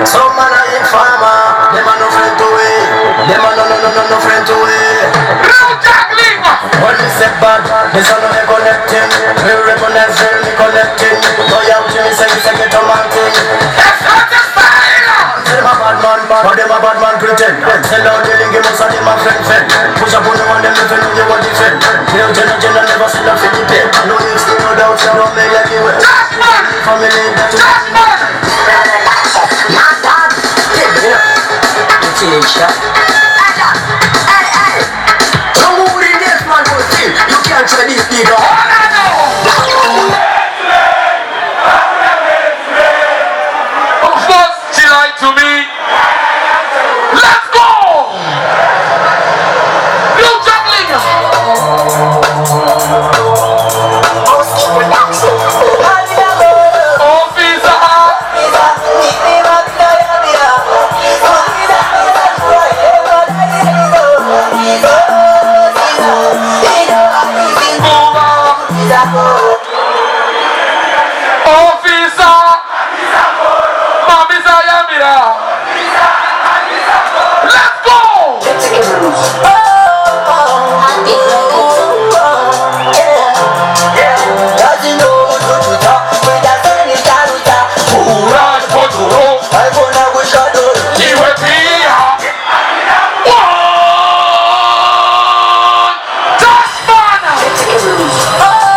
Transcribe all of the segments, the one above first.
Some man a informer, them a no friend to it. Them a no friend to it. Real juggling. When me say bad, me say no me connecting. Me recognize them, me connecting. No ya uchi me say get a man thing. That's not the style. Them a bad man, but them a bad man pretend. Tell out the link, most of them a friend. Push up on the one, them if you know you want defend. Me no general never see them for the pen. No use no doubt, so don't make like you. Family, that's some who in this man will see. You can't try this nigga. Of course, she lied to me. Let's go. Real juggling.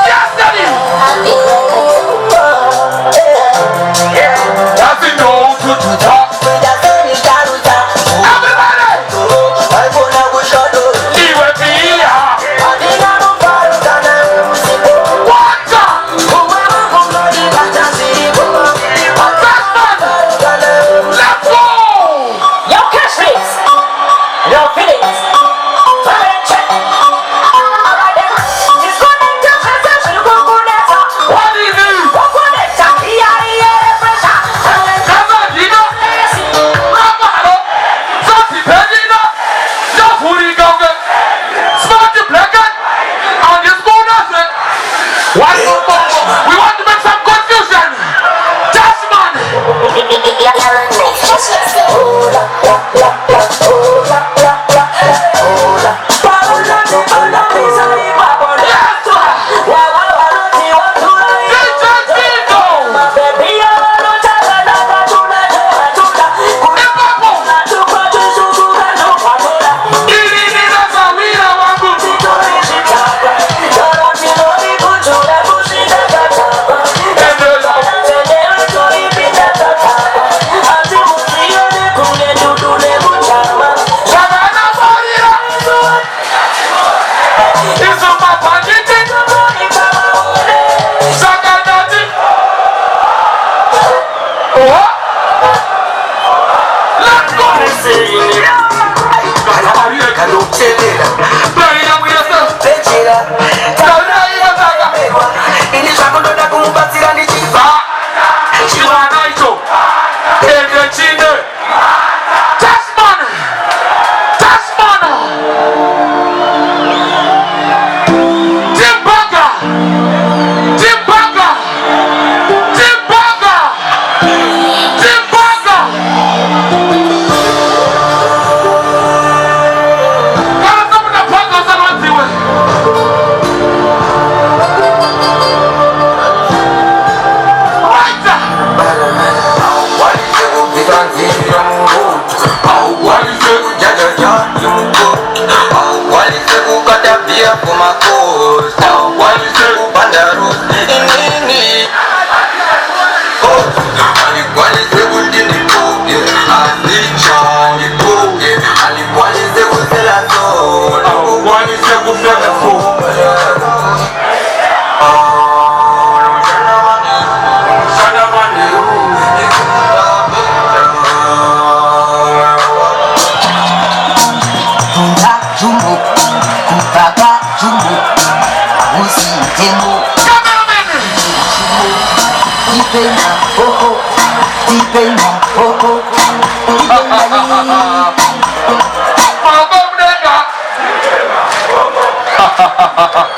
Yes, daddy. Ingia kwa makosa kupanda road nini alikuwa nisebundini kuge anicha nikuge alikuwa nisekuzela zona alikuwa nisekufela Ha ha ha ha.